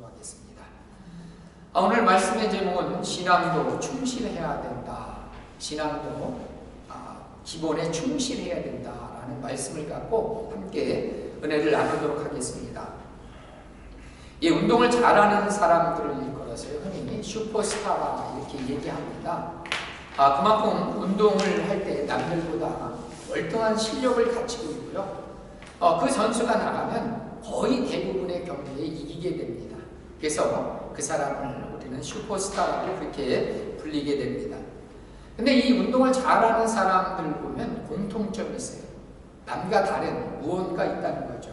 기도하겠습니다. 오늘 말씀의 제목은 신앙도 충실해야 된다. 신앙도 기본에 충실해야 된다라는 말씀을 갖고 함께 은혜를 나누도록 하겠습니다. 이 운동을 잘하는 사람들을 일컬어서요, 흔히 슈퍼스타라 이렇게 얘기합니다. 그만큼 운동을 할 때 남들보다 월등한 실력을 갖추고 있고요. 그 선수가 나가면 거의 대부분의 경기에 이기게 됩니다. 그래서 그 사람을 우리는 슈퍼스타라고 그렇게 불리게 됩니다. 근데 이 운동을 잘하는 사람들 보면 공통점이 있어요. 남과 다른 무언가 있다는 거죠.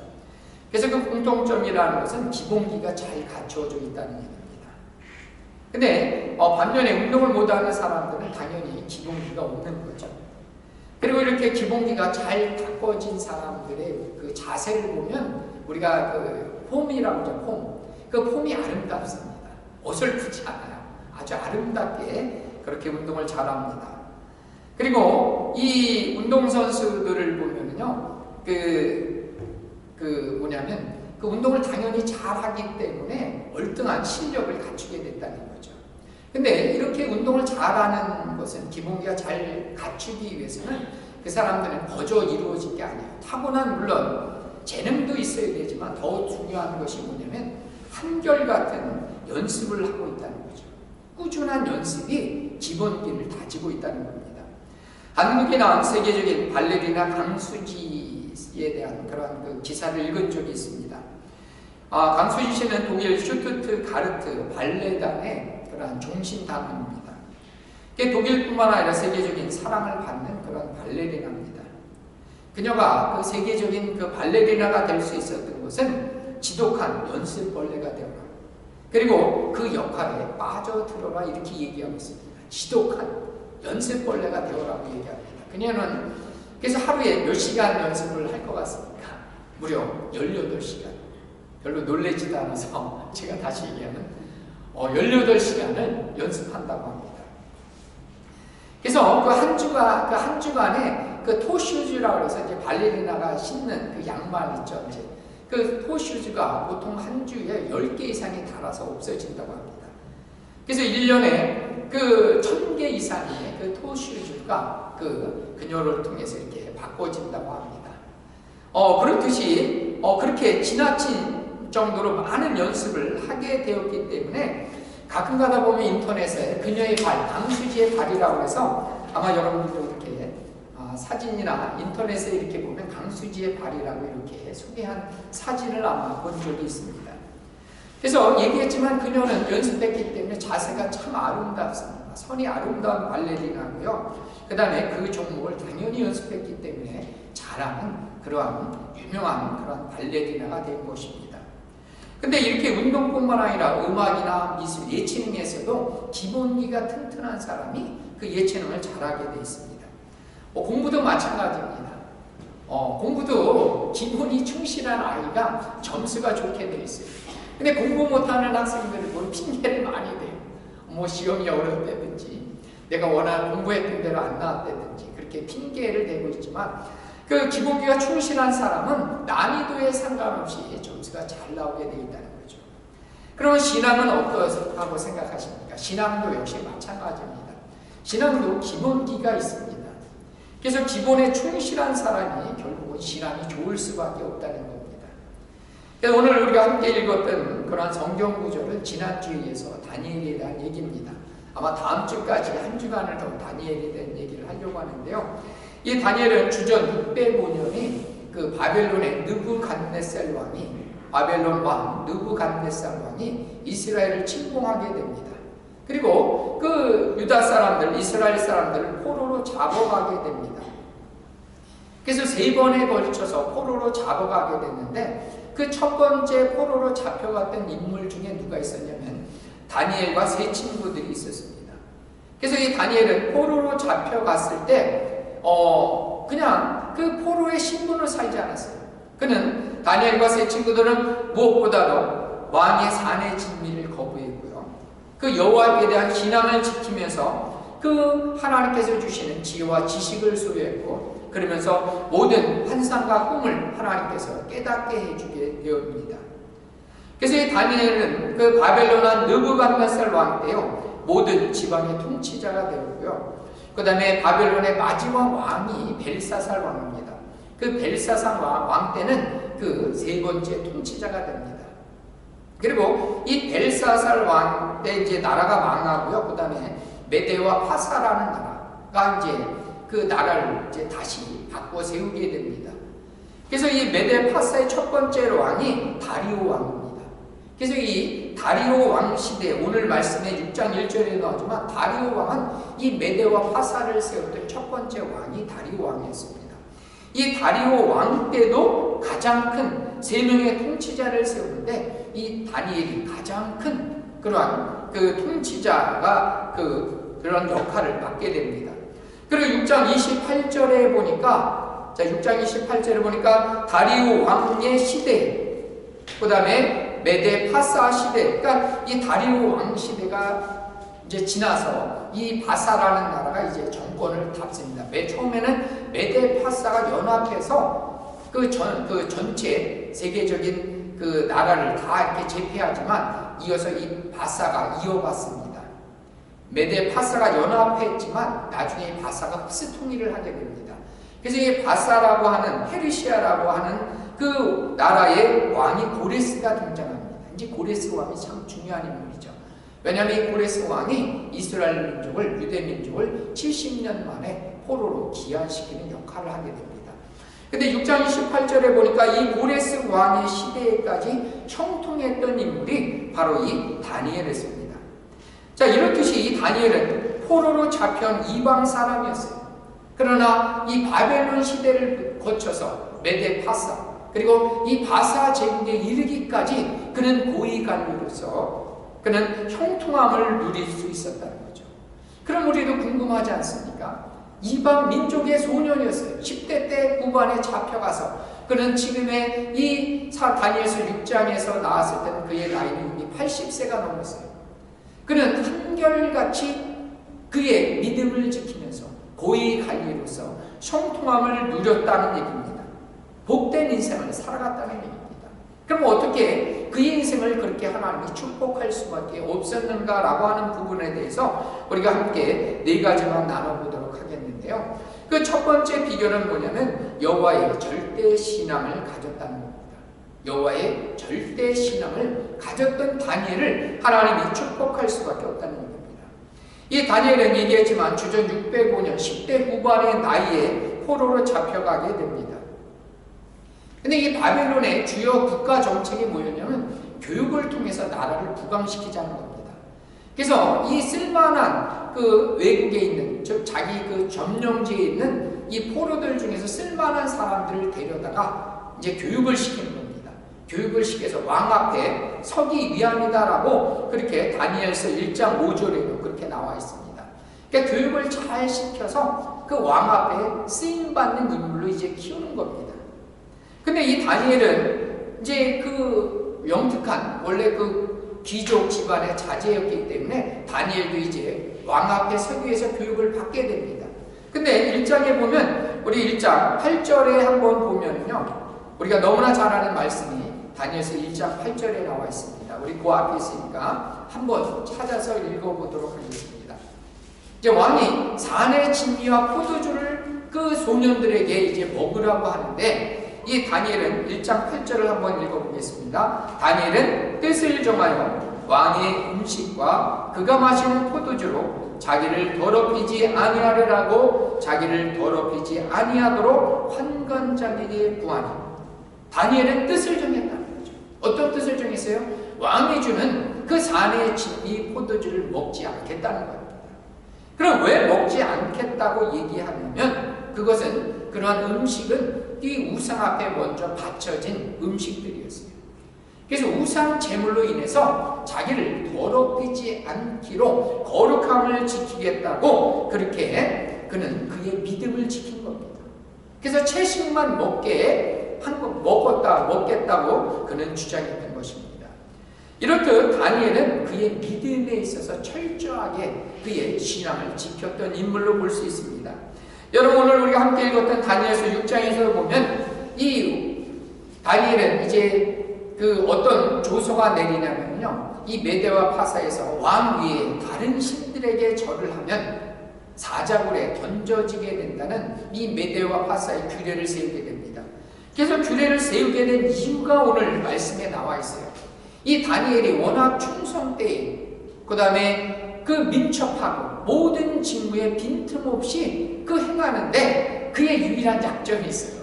그래서 그 공통점이라는 것은 기본기가 잘 갖춰져 있다는 얘기입니다. 근데 반면에 운동을 못하는 사람들은 당연히 기본기가 없는 거죠. 그리고 이렇게 기본기가 잘 가꿔진 사람들의 그 자세를 보면 우리가 그 폼이라고 하죠. 폼. 그 폼이 아름답습니다. 어설프지 않아요. 아주 아름답게 그렇게 운동을 잘합니다. 그리고 이 운동선수들을 보면은요, 그 운동을 당연히 잘하기 때문에 월등한 실력을 갖추게 됐다는 거죠. 근데 이렇게 운동을 잘하는 것은 기본기가 잘 갖추기 위해서는 그 사람들은 거저 이루어진 게 아니에요. 타고난 물론 재능도 있어야 되지만 더 중요한 것이 뭐냐면 한결같은 연습을 하고 있다는 거죠. 꾸준한 연습이 기본기를 다지고 있다는 겁니다. 한국에 나온 세계적인 발레리나 강수지에 대한 그런 그 기사를 읽은 적이 있습니다. 강수지 씨는 독일 슈투트가르트 발레단의 그런 종신단원입니다. 독일뿐만 아니라 세계적인 사랑을 받는 그런 발레리나입니다. 그녀가 그 세계적인 그 발레리나가 될 수 있었던 것은 지독한 연습벌레가 되어라. 그리고 그 역할에 빠져들어라 이렇게 얘기하고 있습니다. 지독한 연습벌레가 되어라고 얘기합니다. 그녀는 그래서 하루에 몇 시간 연습을 할 것 같습니까? 무려 18시간. 별로 놀라지도 않아서 제가 다시 얘기하면 18시간을 연습한다고 합니다. 그래서 그 한 주간에 그 토슈즈라고 해서 이제 발레리나가 신는 그 양말 있죠. 이제 그 토슈즈가 보통 한 주에 10개 이상이 달아서 없어진다고 합니다. 그래서 1년에 그 1000개 이상의 그 토슈즈가 그녀를 통해서 이렇게 바꿔진다고 합니다. 그렇듯이 그렇게 지나친 정도로 많은 연습을 하게 되었기 때문에 가끔 가다 보면 인터넷에 그녀의 발, 강수지의 발이라고 해서 아마 여러분들도 이렇게 사진이나 인터넷에 이렇게 보면 강수지의 발이라고 이렇게 소개한 사진을 아마 본 적이 있습니다. 그래서 얘기했지만 그녀는 연습했기 때문에 자세가 참 아름답습니다. 선이 아름다운 발레리나고요. 그 다음에 그 종목을 당연히 연습했기 때문에 잘하는 그러한 유명한 그런 발레리나가 된 것입니다. 근데 이렇게 운동뿐만 아니라 음악이나 미술, 예체능에서도 기본기가 튼튼한 사람이 그 예체능을 잘하게 되어 있습니다. 공부도 마찬가지입니다. 공부도 기본이 충실한 아이가 점수가 좋게 되어 있어요. 근데 공부 못하는 학생들은 뭐 핑계를 많이 대요. 뭐 시험이 어렵다든지 내가 워낙 공부했던 대로 안 나왔다든지 그렇게 핑계를 대고 있지만 그 기본기가 충실한 사람은 난이도에 상관없이 점수가 잘 나오게 되어 있다는 거죠. 그러면 신앙은 어떻다고 생각하십니까? 신앙도 역시 마찬가지입니다. 신앙도 기본기가 있습니다. 그래서 기본에 충실한 사람이 결국은 신앙이 좋을 수밖에 없다는 겁니다. 그래서 오늘 우리가 함께 읽었던 그런 성경 구절은 지난주에 이어서 다니엘에 대한 얘기입니다. 아마 다음 주까지 한 주간을 더 다니엘에 대한 얘기를 하려고 하는데요. 이 다니엘은 주전 605년에 그 바벨론의 느부갓네살 왕이 바벨론 왕 느부갓네살 왕이 이스라엘을 침공하게 됩니다. 그리고 그 유다 사람들, 이스라엘 사람들을 포로로 잡아가게 됩니다. 그래서 3번에 걸쳐서 포로로 잡아가게 됐는데 그 첫 번째 포로로 잡혀갔던 인물 중에 누가 있었냐면 다니엘과 3 친구들이 있었습니다. 그래서 이 다니엘은 포로로 잡혀갔을 때 그냥 그 포로의 신분을 살지 않았어요. 그는 다니엘과 3 친구들은 무엇보다도 왕의 산의 진미를 거부했고요. 그 여호와에 대한 신앙을 지키면서 그 하나님께서 주시는 지혜와 지식을 소유했고 그러면서 모든 환상과 꿈을 하나님께서 깨닫게 해주게 되었습니다. 그래서 이 다니엘은 그 바벨론 왕 느부갓네살 왕 때요 모든 지방의 통치자가 되었고요. 그 다음에 바벨론의 마지막 왕이 벨사살 왕입니다. 그 벨사살 왕 때는 그 세 번째 통치자가 됩니다. 그리고 이 벨사살 왕 때 이제 나라가 망하고요. 그 다음에 메데와 파사라는 나라가 이제 그 나라를 이제 다시 바꿔 세우게 됩니다. 그래서 이 메데 파사의 첫 번째 왕이 다리오 왕입니다. 그래서 이 다리오 왕 시대, 오늘 말씀에 6장 1절에 나오지만 다리오 왕은 이 메데와 파사를 세웠던 첫 번째 왕이 다리오 왕이었습니다. 이 다리오 왕 때도 가장 큰 세 명의 통치자를 세우는데 이 다니엘이 가장 큰 그러한 그 통치자가 그런 역할을 맡게 됩니다. 그리고 6장 28절에 보니까, 자, 6장 28절에 보니까 다리오 왕의 시대, 그 다음에 메데 파사 시대, 그러니까 이 다리오 왕 시대가 이제 지나서 이 바사라는 나라가 이제 정권을 잡습니다. 맨 처음에는 메데 파사가 연합해서 그 전체 세계적인 그 나라를 다 이렇게 제패하지만 이어서 이 바사가 이어받습니다. 메데 파사가 연합했지만 나중에 이 바사가 흡수 통일을 하게 됩니다. 그래서 이 바사라고 하는 페르시아라고 하는 그 나라의 왕이 고레스가 등장합니다. 이제 고레스 왕이 참 중요한 인물이죠. 왜냐하면 이 고레스 왕이 이스라엘 민족을, 유대 민족을 70년 만에 포로로 귀환시키는 역할을 하게 됩니다. 근데 6장 28절에 보니까 이 고레스 왕의 시대에까지 형통했던 인물이 바로 이 다니엘이었습니다. 자, 이렇듯이 이 다니엘은 포로로 잡혀온 이방 사람이었어요. 그러나 이 바벨론 시대를 거쳐서 메데 파사, 그리고 이 바사 제국에 이르기까지 그는 고위 관료로서 그는 형통함을 누릴 수 있었다는 거죠. 그럼 우리도 궁금하지 않습니까? 이방 민족의 소년이었어요. 10대 때 구반에 잡혀가서 그는 지금의 이 다니엘서 6장에서 나왔을 때는 그의 나이는 이미 80세가 넘었어요. 그는 한결같이 그의 믿음을 지키면서 고위 관리로서 형통함을 누렸다는 얘기입니다. 복된 인생을 살아갔다는 얘기입니다. 그럼 어떻게 그 인생을 그렇게 하나님이 축복할 수밖에 없었는가라고 하는 부분에 대해서 우리가 함께 네 가지만 나눠보도록 하겠는데요. 그 첫 번째 비결은 뭐냐면 여호와의 절대 신앙을 가졌다는 겁니다. 여호와의 절대 신앙을 가졌던 다니엘을 하나님이 축복할 수밖에 없다는 얘기입니다. 이 다니엘은 얘기했지만 주전 605년 10대 후반의 나이에 포로로 잡혀가게 됩니다. 근데 이 바벨론의 주요 국가 정책이 뭐였냐면 교육을 통해서 나라를 부강시키자는 겁니다. 그래서 이 쓸만한 그 외국에 있는, 즉 자기 그 점령지에 있는 이 포로들 중에서 쓸만한 사람들을 데려다가 이제 교육을 시키는 겁니다. 교육을 시켜서 왕 앞에 서기 위함이다라고 그렇게 다니엘서 1장 5절에도 그렇게 나와 있습니다. 그러니까 교육을 잘 시켜서 그 왕 앞에 쓰임받는 인물로 이제 키우는 겁니다. 근데 이 다니엘은 이제 그 영특한 원래 그 귀족 집안의 자제였기 때문에 다니엘도 이제 왕 앞에 서기 위해서 교육을 받게 됩니다. 근데 1장에 보면 우리 1장 8절에 한번 보면요, 우리가 너무나 잘 아는 말씀이 다니엘서 1장 8절에 나와 있습니다. 우리 그 앞에 있으니까 한번 찾아서 읽어보도록 하겠습니다. 이제 왕이 산의 진미와 포도주를 그 소년들에게 이제 먹으라고 하는데 이 다니엘은 1장 8절을 한번 읽어보겠습니다. 다니엘은 뜻을 정하여 왕의 음식과 그가 마시는 포도주로 자기를 더럽히지 아니하리라고 자기를 더럽히지 아니하도록 환관장에게 구하니. 다니엘은 뜻을 정했다는 거죠. 어떤 뜻을 정했어요? 왕이 주는 그 산의 진미 포도주를 먹지 않겠다는 겁니다. 그럼 왜 먹지 않겠다고 얘기하냐면 그것은 그러한 음식은 이 우상 앞에 먼저 바쳐진 음식들이었어요. 그래서 우상 제물로 인해서 자기를 더럽히지 않기로 거룩함을 지키겠다고 그렇게 그는 그의 믿음을 지킨 겁니다. 그래서 채식만 먹겠다고 그는 주장했던 것입니다. 이렇듯 다니엘은 그의 믿음에 있어서 철저하게 그의 신앙을 지켰던 인물로 볼 수 있습니다. 여러분, 오늘 우리가 함께 읽었던 다니엘서 6장에서 보면 이 다니엘은 이제 그 어떤 조서가 내리냐면요, 이 메대와 파사에서 왕 위에 다른 신들에게 절을 하면 사자굴에 던져지게 된다는 이 메대와 파사의 규례를 세우게 됩니다. 그래서 규례를 세우게 된 이유가 오늘 말씀에 나와 있어요. 이 다니엘이 워낙 충성되이, 그 다음에 그 민첩하고 모든 직무에 빈틈없이 그 행하는데 그의 유일한 약점이 있어요.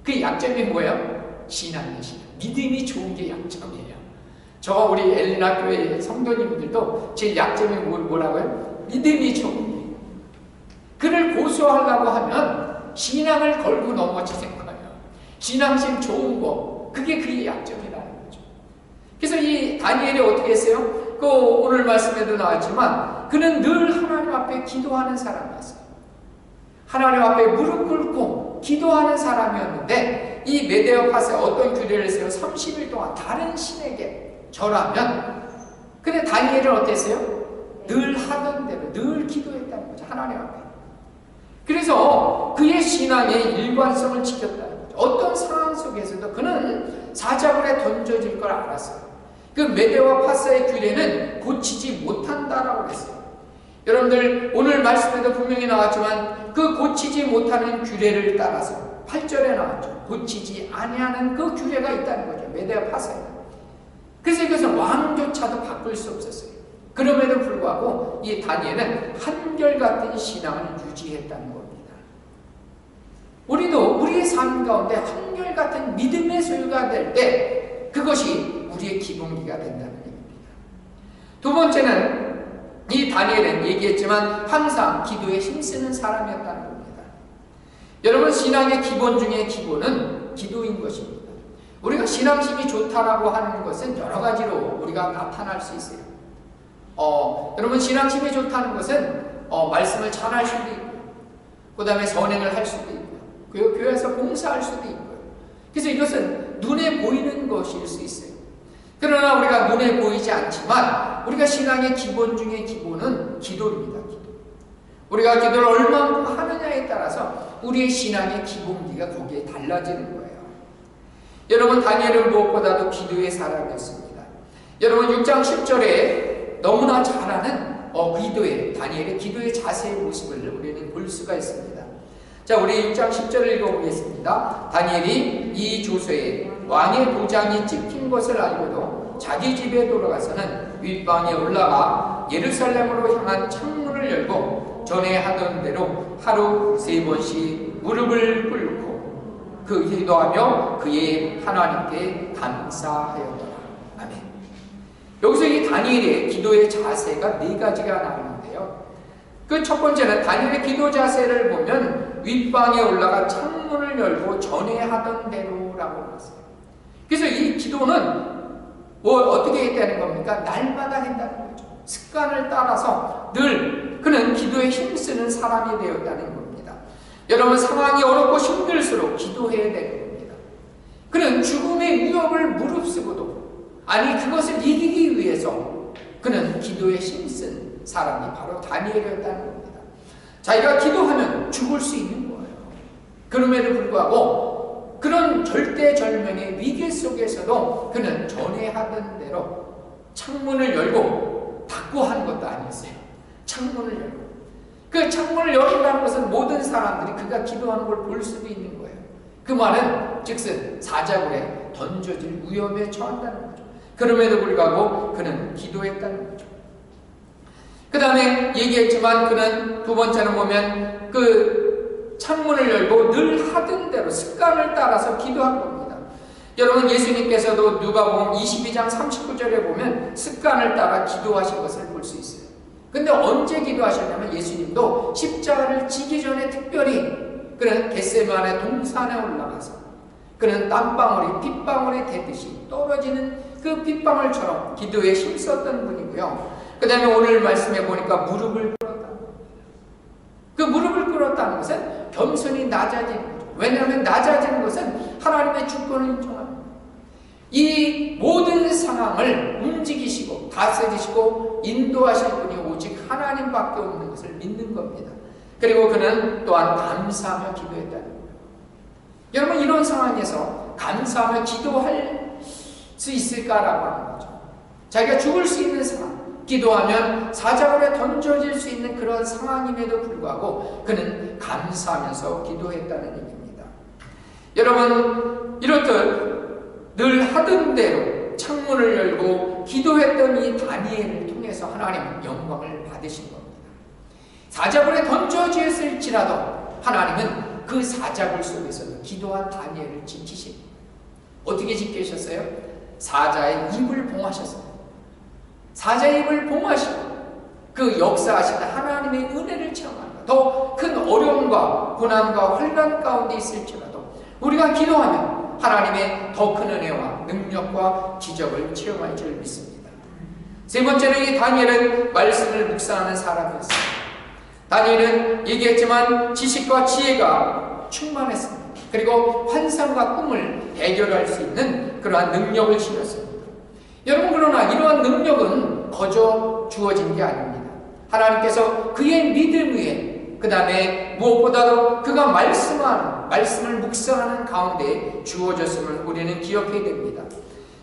그 약점이 뭐예요? 신앙이에요. 신앙. 믿음이 좋은 게 약점이에요. 저 우리 엘리나 교회 성도님들도 제 약점이 뭐라고요? 믿음이 좋은 게. 그를 고소하려고 하면 신앙을 걸고 넘어지는 거예요. 신앙심 좋은 거, 그게 그의 약점이라는 거죠. 그래서 이 다니엘이 어떻게 했어요? 그 오늘 말씀에도 나왔지만 그는 늘 하나님 앞에 기도하는 사람이었어요. 하나님 앞에 무릎 꿇고 기도하는 사람이었는데 이 메대와 파사에 어떤 규례를 세워 30일 동안 다른 신에게 절하면, 근데 다니엘은 어땠어요? 늘 하던 대로 늘 기도했다는 거죠. 하나님 앞에. 그래서 그의 신앙의 일관성을 지켰다는 거죠. 어떤 상황 속에서도 그는 사자굴에 던져질 걸 알았어요. 그 메대와 파사의 규례는 고치지 못한다라고 했어요. 여러분들 오늘 말씀에도 분명히 나왔지만 그 고치지 못하는 규례를 따라서 8절에 나왔죠. 고치지 아니하는 그 규례가 있다는 거죠. 메대와 파사에. 그래서 이것은 왕조차도 바꿀 수 없었어요. 그럼에도 불구하고 이 다니엘은 한결같은 신앙을 유지했다는 겁니다. 우리도 우리의 삶 가운데 한결같은 믿음의 소유가 될 때 그것이 우리의 기본기가 된다는 얘기입니다. 두 번째는 이 다니엘은 얘기했지만 항상 기도에 힘쓰는 사람이었다는 겁니다. 여러분, 신앙의 기본 중에 기본은 기도인 것입니다. 우리가 신앙심이 좋다라고 하는 것은 여러 가지로 우리가 나타날 수 있어요. 여러분, 신앙심이 좋다는 것은 말씀을 잘할 수도 있고, 그 다음에 선행을 할 수도 있고, 그 교회에서 봉사할 수도 있고요. 그래서 이것은 눈에 보이는 것일 수 있어요. 그러나 우리가 눈에 보이지 않지만 우리가 신앙의 기본 중에 기본은 기도입니다. 기도. 우리가 기도를 얼마만큼 하느냐에 따라서 우리의 신앙의 기본기가 거기에 달라지는 거예요. 여러분, 다니엘은 무엇보다도 기도의 사람이었습니다. 여러분, 6장 10절에 너무나 잘 아는 기도의, 다니엘의 기도의 자세의 모습을 우리는 볼 수가 있습니다. 자, 우리 6장 10절을 읽어보겠습니다. 다니엘이 이 조서에 왕의 도장이 찍힌 것을 알고도 자기 집에 돌아가서는 윗방에 올라가 예루살렘으로 향한 창문을 열고 전에 하던 대로 하루 3번씩 무릎을 꿇고 그 기도하며 그의 하나님께 감사하였더라. 아멘. 여기서 이 다니엘의 기도의 자세가 4가지가 나오는데요. 그 첫 번째는 다니엘의 기도 자세를 보면 윗방에 올라가 창문을 열고 전에 하던 대로라고 나왔어요. 그래서 이 기도는 어떻게 했다는 겁니까? 날마다 했다는 거죠. 습관을 따라서 늘 그는 기도에 힘쓰는 사람이 되었다는 겁니다. 여러분, 상황이 어렵고 힘들수록 기도해야 되는 겁니다. 그는 죽음의 위협을 무릅쓰고도, 아니 그것을 이기기 위해서 그는 기도에 힘쓴 사람이 바로 다니엘이었다는 겁니다. 자기가 기도하면 죽을 수 있는 거예요. 그럼에도 불구하고 그런 절대절명의 위기 속에서도 그는 전에 하던 대로 창문을 열고 닫고 하는 것도 아니었어요. 창문을 열고. 그 창문을 열었다는 것은 모든 사람들이 그가 기도하는 걸 볼 수도 있는 거예요. 그 말은 즉슨 사자굴에 던져질 위험에 처한다는 거죠. 그럼에도 불구하고 그는 기도했다는 거죠. 그 다음에 얘기했지만 그는 두 번째는 보면 그 창문을 열고 늘 하던 대로 습관을 따라서 기도한 겁니다. 여러분, 예수님께서도 누가복음 22장 39절에 보면 습관을 따라 기도하신 것을 볼 수 있어요. 근데 언제 기도하셨냐면 예수님도 십자가를 지기 전에 특별히 그는 겟세마네 동산에 올라가서 그는 땀방울이 핏방울이 되듯이 떨어지는 그 핏방울처럼 기도에 힘썼던 분이고요. 그 다음에 오늘 말씀해 보니까 무릎을 꿇었다. 그 무릎을 꿇었다는 것은 겸손히 낮아지는 거죠. 왜냐하면 낮아지는 것은 하나님의 주권을 인정합니다. 이 모든 상황을 움직이시고 다스리시고 인도하실 분이 오직 하나님밖에 없는 것을 믿는 겁니다. 그리고 그는 또한 감사하며 기도했다는 거예요. 여러분, 이런 상황에서 감사하며 기도할 수 있을까라고 하는 거죠. 자기가 죽을 수 있는 상황, 기도하면 사자굴에 던져질 수 있는 그런 상황임에도 불구하고 그는 감사하면서 기도했다는 얘기입니다. 여러분, 이렇듯 늘 하던 대로 창문을 열고 기도했던 이 다니엘을 통해서 하나님은 영광을 받으신 겁니다. 사자굴에 던져졌을지라도 하나님은 그 사자굴 속에서도 기도한 다니엘을 지키십니다. 어떻게 지키셨어요? 사자의 입을 봉하셨어요. 사자의 입을 봉하시고 그 역사하시는 하나님의 은혜를 체험한다. 더 큰 어려움과 고난과 환난 가운데 있을지라도 우리가 기도하면 하나님의 더 큰 은혜와 능력과 기적을 체험할 줄 믿습니다. 세 번째는 이 다니엘은 말씀을 묵상하는 사람이었습니다. 다니엘은 얘기했지만 지식과 지혜가 충만했습니다. 그리고 환상과 꿈을 해결할 수 있는 그러한 능력을 지녔습니다. 여러분, 그러나 이러한 능력은 거저 주어진 게 아닙니다. 하나님께서 그의 믿음 위에, 그 다음에 무엇보다도 그가 말씀을 묵상하는 가운데 주어졌음을 우리는 기억해야 됩니다.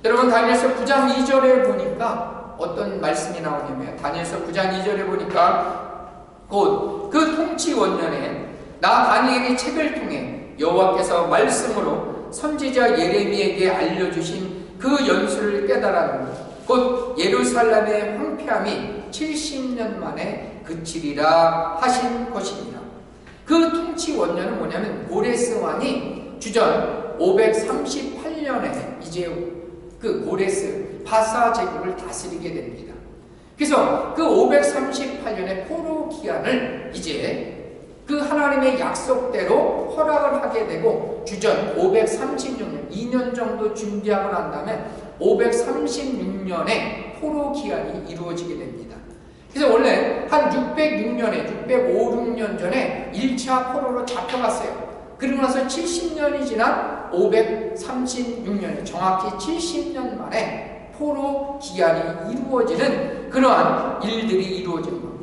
여러분, 다니엘서 9장 2절에 보니까 어떤 말씀이 나오냐면, 다니엘서 9장 2절에 보니까 곧 그 통치 원년에 나 다니엘이 책을 통해 여호와께서 말씀으로 선지자 예레미야에게 알려주신 그 연수를 깨달았느니 곧 예루살렘의 황폐함이 70년 만에 그치리라 하신 것입니다. 그 통치 원년은 뭐냐면 고레스 왕이 주전 538년에 이제 그 고레스 바사 제국을 다스리게 됩니다. 그래서 그 538년의 포로 기한을 이제 그 하나님의 약속대로 허락을 하게 되고 주전 536년 2년 정도 준비하고 난 다음에 536년에 포로 기한이 이루어지게 됩니다. 그래서 원래 한 606년에 606년 전에 1차 포로로 잡혀갔어요. 그리고 나서 70년이 지난 536년에 정확히 70년 만에 포로 기한이 이루어지는 그러한 일들이 이루어지는 겁니다.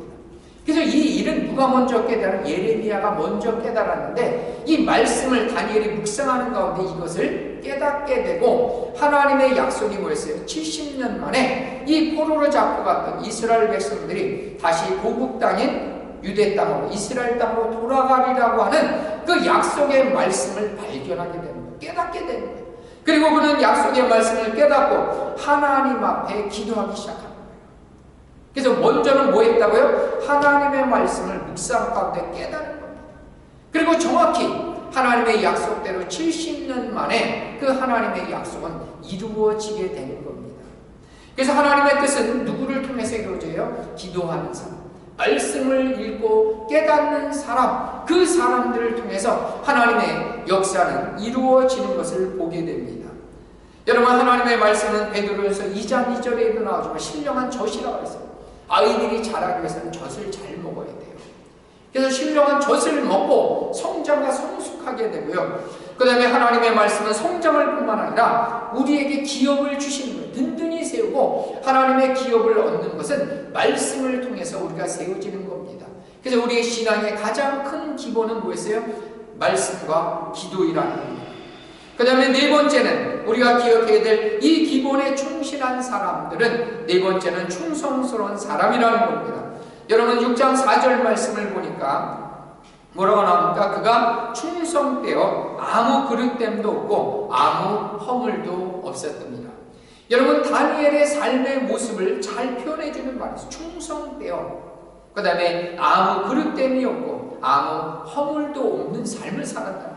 그래서 이 일은 누가 먼저 깨달은? 예레미야가 먼저 깨달았는데 이 말씀을 다니엘이 묵상하는 가운데 이것을 깨닫게 되고 하나님의 약속이 뭐였어요? 70년 만에 이 포로로 잡고 갔던 이스라엘 백성들이 다시 고국 땅인 유대 땅으로 이스라엘 땅으로 돌아가리라고 하는 그 약속의 말씀을 발견하게 되는 거예요. 깨닫게 되는 거예요. 그리고 그는 약속의 말씀을 깨닫고 하나님 앞에 기도하기 시작합니다. 그래서 먼저는 뭐 했다고요? 하나님의 말씀을 묵상 가운데 깨닫는 겁니다. 그리고 정확히 하나님의 약속대로 70년 만에 그 하나님의 약속은 이루어지게 되는 겁니다. 그래서 하나님의 뜻은 누구를 통해서 이루어져요? 기도하는 사람, 말씀을 읽고 깨닫는 사람, 그 사람들을 통해서 하나님의 역사는 이루어지는 것을 보게 됩니다. 여러분, 하나님의 말씀은 베드로전서 2장 2절에도 나오지만 신령한 젖이라고 했어요. 아이들이 자라기 위해서는 젖을 잘 먹어야 돼요. 그래서 신령한 젖을 먹고 성장과 성숙하게 되고요. 그 다음에 하나님의 말씀은 성장을 뿐만 아니라 우리에게 기업을 주시는 거예요. 든든히 세우고 하나님의 기업을 얻는 것은 말씀을 통해서 우리가 세워지는 겁니다. 그래서 우리의 신앙의 가장 큰 기본은 뭐였어요? 말씀과 기도이라는 겁니다. 그 다음에 네 번째는 우리가 기억해야 될 이 기본에 충실한 사람들은 네 번째는 충성스러운 사람이라는 겁니다. 여러분 6장 4절 말씀을 보니까 뭐라고 나옵니까? 그가 충성되어 아무 그릇됨도 없고 아무 허물도 없었답니다. 여러분 다니엘의 삶의 모습을 잘 표현해주는 말이죠. 충성되어 그 다음에 아무 그릇됨이 없고 아무 허물도 없는 삶을 살았다.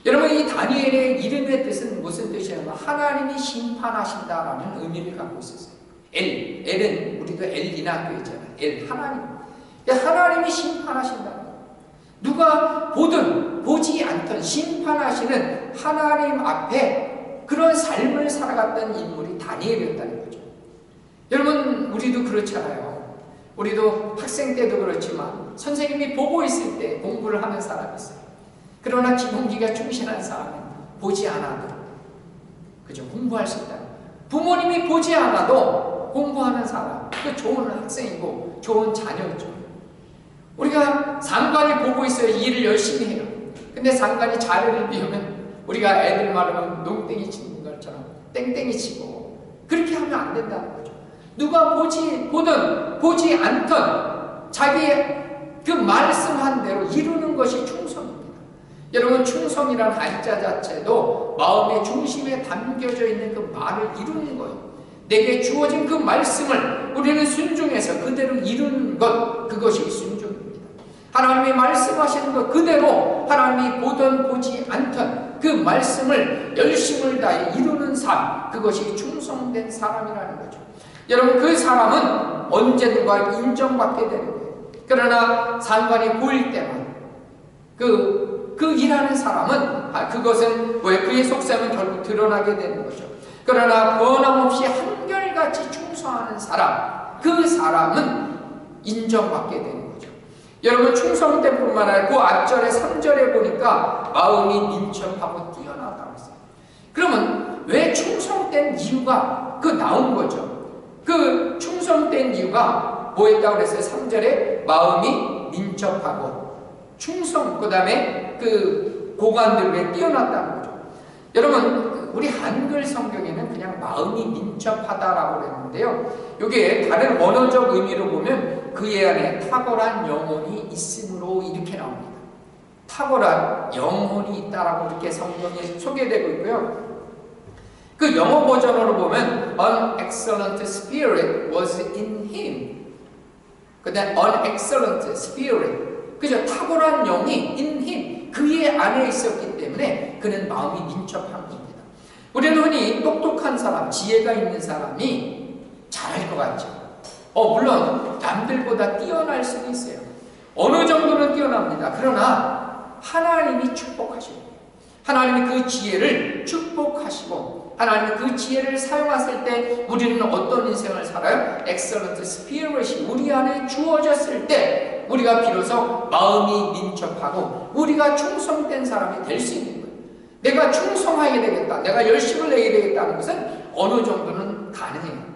여러분 이 다니엘의 이름의 뜻은 무슨 뜻이냐면 하나님이 심판하신다라는 의미를 갖고 있었어요. 엘은 우리도 엘리나교 있잖아요. 엘 하나님. 하나님이 심판하신다. 누가 보든 보지 않던 심판하시는 하나님 앞에 그런 삶을 살아갔던 인물이 다니엘이었다는 거죠. 여러분 우리도 그렇잖아요. 우리도 학생 때도 그렇지만 선생님이 보고 있을 때 공부를 하는 사람이 있어요. 그러나 기본기가 충실한 사람은 보지 않아도 그죠? 공부할 수 있다. 부모님이 보지 않아도 공부하는 사람, 그 좋은 학생이고 좋은 자녀죠. 우리가 상관이 보고 있어요. 일을 열심히 해요. 근데 상관이 자리를 비우면 우리가 애들 말하면 농땡이 치는 것처럼 땡땡이 치고 그렇게 하면 안 된다는 거죠. 누가 보든 보지 않던 자기의 그 말씀한 대로 이루는 것이 충성입니다. 여러분, 충성이란 한자 자체도 마음의 중심에 담겨져 있는 그 말을 이루는 거예요. 내게 주어진 그 말씀을 우리는 순종해서 그대로 이루는 것, 그것이 순종입니다. 하나님이 말씀하시는 것 그대로 하나님이 보든 보지 않던 그 말씀을 열심을 다해 이루는 삶, 그것이 충성된 사람이라는 거죠. 여러분, 그 사람은 언제든가 인정받게 되는 거예요. 그러나 상관이 보일 때만 그 일하는 사람은 그것은 왜 그의 속셈은 결국 드러나게 되는 거죠. 그러나 변함없이 한결같이 충성하는 사람, 그 사람은 인정받게 되는 거죠. 여러분, 충성된 뿐만 아니라 그 앞절에 3절에 보니까 마음이 민첩하고 뛰어나다고 했어요. 그러면 왜 충성된 이유가 나온 거죠. 그 충성된 이유가 뭐였다고 그랬어요? 3절에 마음이 민첩하고 충성, 그 다음에 그 고관들에 뛰어났다는 거죠. 여러분, 우리 한글 성경에는 그냥 마음이 민첩하다라고 그랬는데요. 이게 다른 원어적 의미로 보면 그의 안에 탁월한 영혼이 있으므로 이렇게 나옵니다. 탁월한 영혼이 있다라고 이렇게 성경에 소개되고 있고요. 그 영어 버전으로 보면 An excellent spirit was in him. 그 다음 An excellent spirit, 그죠? 탁월한 영이 in him, 그의 안에 있었기 때문에 그는 마음이 민첩한 겁니다. 우리는 흔히 똑똑한 사람, 지혜가 있는 사람이 잘할 것 같죠. 물론 남들보다 뛰어날 수도 있어요. 어느 정도는 뛰어납니다. 그러나 하나님이 축복하시고 하나님이 그 지혜를 축복하시고 하나님이 그 지혜를 사용하실 때 우리는 어떤 인생을 살아요? Excellent Spirit이 우리 안에 주어졌을 때 우리가 비로소 마음이 민첩하고 우리가 충성된 사람이 될 수 있는 거예요. 내가 충성하게 되겠다, 내가 열심을 내게 되겠다는 것은 어느 정도는 가능해요.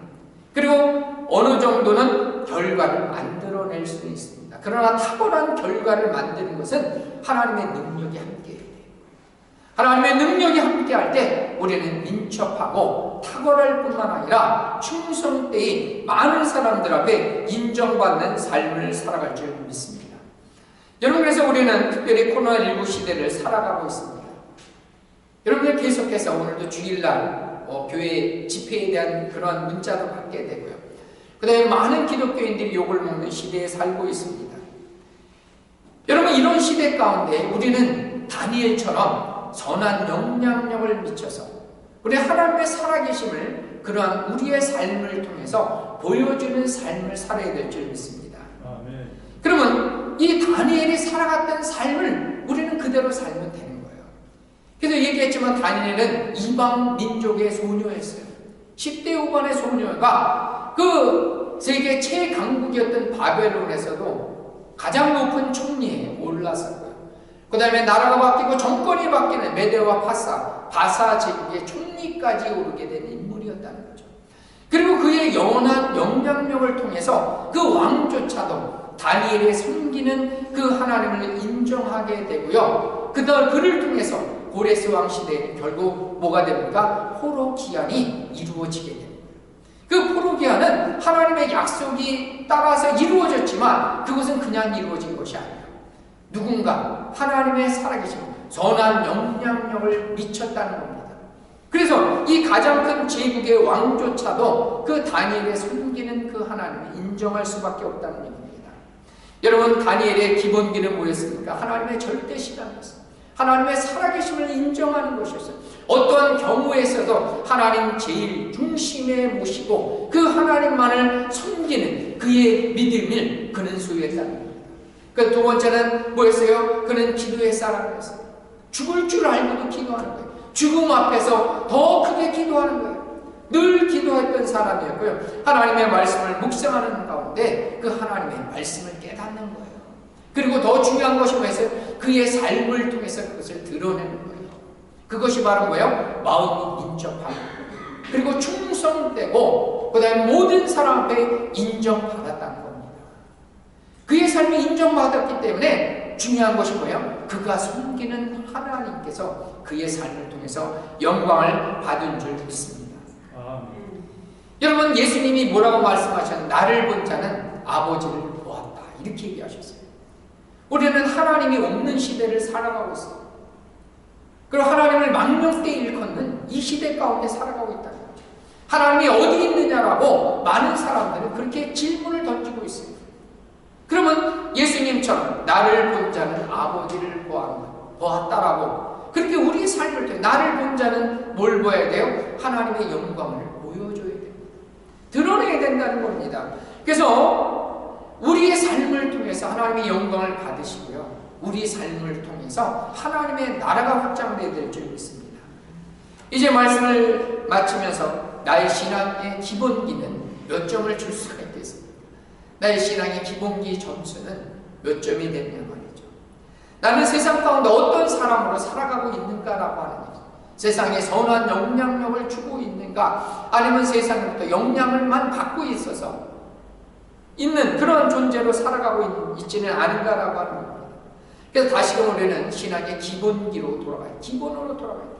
그리고 어느 정도는 결과를 만들어낼 수 있습니다. 그러나 탁월한 결과를 만드는 것은 하나님의 능력이 함께해요. 하나님의 능력이 함께할 때 우리는 민첩하고 탁월할 뿐만 아니라 충성되이 많은 사람들 앞에 인정받는 삶을 살아갈 줄 믿습니다. 여러분, 그래서 우리는 특별히 코로나19 시대를 살아가고 있습니다. 여러분들 계속해서 오늘도 주일날 교회 집회에 대한 그런 문자도 받게 되고요. 그 다음에 많은 기독교인들이 욕을 먹는 시대에 살고 있습니다. 여러분, 이런 시대 가운데 우리는 다니엘처럼 선한 영향력을 미쳐서 우리 하나님의 살아계심을 그러한 우리의 삶을 통해서 보여주는 삶을 살아야 될 줄 믿습니다. 아멘. 그러면 이 다니엘이 살아갔던 삶을 우리는 그대로 살면 되는 거예요. 그래서 얘기했지만 다니엘은 이방 민족의 소녀였어요. 10대 후반의 소녀가 그 세계 최강국이었던 바벨론에서도 가장 높은 총리에 올라섰고요. 그 다음에 나라가 바뀌고 정권이 바뀌는 메데와 바사 제국의 총리까지 오르게 된 인물이었다는 거죠. 그리고 그의 영원한 영향력을 통해서 그 왕조차도 다니엘의 섬기는 그 하나님을 인정하게 되고요. 그를 통해서 고레스 왕 시대에는 결국 뭐가 됩니까? 포로기한이 이루어지게 됩니다. 그 포로기한은 하나님의 약속이 따라서 이루어졌지만 그것은 그냥 이루어진 것이 아니에요. 누군가 하나님의 살아계신 선한 영향력을 미쳤다는 겁니다. 그래서 이 가장 큰 제국의 왕조차도 그 다니엘의 섬기는 그 하나님을 인정할 수밖에 없다는 얘기입니다. 여러분, 다니엘의 기본기는 뭐였습니까? 하나님의 절대시간이었습니다. 하나님의 살아계심을 인정하는 것이었어요. 어떠한 경우에 있어서 하나님 제일 중심에 모시고 그 하나님만을 섬기는 그의 믿음을 그는 소유했다는 겁니다. 그 두 번째는 뭐였어요? 그는 기도의 사람이었어요. 죽을 줄 알고도 기도하는 거예요. 죽음 앞에서 더 크게 기도하는 거예요. 늘 기도했던 사람이었고요. 하나님의 말씀을 묵상하는 가운데 그 하나님의 말씀을 깨닫는 거예요. 그리고 더 중요한 것이 뭐였어요? 그의 삶을 통해서 그것을 드러내는 거예요. 그것이 바로 뭐예요? 마음이 민첩하고 그리고 충성되고 그 다음에 모든 사람 앞에 인정받았다는 겁니다. 그의 삶이 인정받았기 때문에 중요한 것이 뭐예요? 그가 섬기는 하나님께서 그의 삶을 통해서 영광을 받은 줄 믿습니다. 여러분, 예수님이 뭐라고 말씀하셨나요? 나를 본 자는 아버지를 보았다, 이렇게 얘기하셨어요. 우리는 하나님이 없는 시대를 살아가고 있어요. 그리고 하나님을 망령되이 일컫는 이 시대 가운데 살아가고 있다는 거죠. 하나님이 어디 있느냐라고 많은 사람들은 그렇게 질문을 던지고 있어요. 그러면 예수님처럼 나를 본 자는 아버지를 보았다라고, 그렇게 우리의 삶을 통해 나를 본 자는 뭘 보아야 돼요? 하나님의 영광을 보여줘야 돼요. 드러내야 된다는 겁니다. 그래서 우리의 삶을 통해서 하나님의 영광을 받으시고요, 우리의 삶을 통해서 하나님의 나라가 확장되어야 될 줄 믿습니다. 이제 말씀을 마치면서 나의 신앙의 기본기는 몇 점을 줄 수가 있겠습니까? 나의 신앙의 기본기 점수는 몇 점이 되느냐 말이죠. 나는 세상 가운데 어떤 사람으로 살아가고 있는가라고 하는 거죠. 세상에 선한 영향력을 주고 있는가, 아니면 세상으로부터 영향을만 받고 있어서 있는 그런 존재로 살아가고 있지는 않은가라고 하는 겁니다. 그래서 다시금 우리는 신앙의 기본기로 돌아가요. 기본으로 돌아가야 돼요.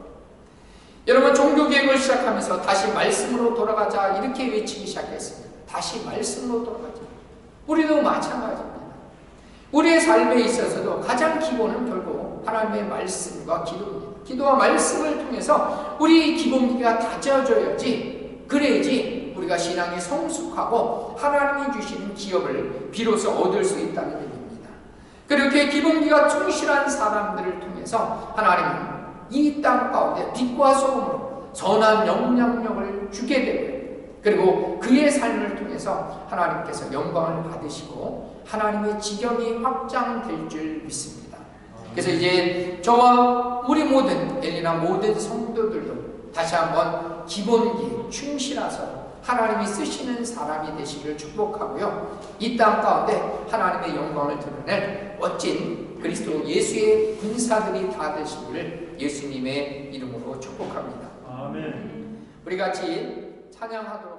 여러분, 종교개혁을 시작하면서 다시 말씀으로 돌아가자 이렇게 외치기 시작했습니다. 다시 말씀으로 돌아가자. 우리도 마찬가지입니다. 우리의 삶에 있어서도 가장 기본은 결국 하나님의 말씀과 기도입니다. 기도와 말씀을 통해서 우리 기본기가 다져져야지, 그래야지 우리가 신앙이 성숙하고 하나님이 주시는 기업을 비로소 얻을 수 있다는 얘기입니다. 그렇게 기본기가 충실한 사람들을 통해서 하나님은 이 땅 가운데 빛과 소금으로 선한 영향력을 주게 되고요, 그리고 그의 삶을 통해서 하나님께서 영광을 받으시고 하나님의 지경이 확장될 줄 믿습니다. 그래서 이제 저와 우리 모든 엘리나 모든 성도들도 다시 한번 기본기 충실하서 하나님이 쓰시는 사람이 되시기를 축복하고요, 이 땅 가운데 하나님의 영광을 드러낼 멋진 그리스도 예수의 군사들이 다 되시기를 예수님의 이름으로 축복합니다. 아멘. 우리 같이 찬양하도록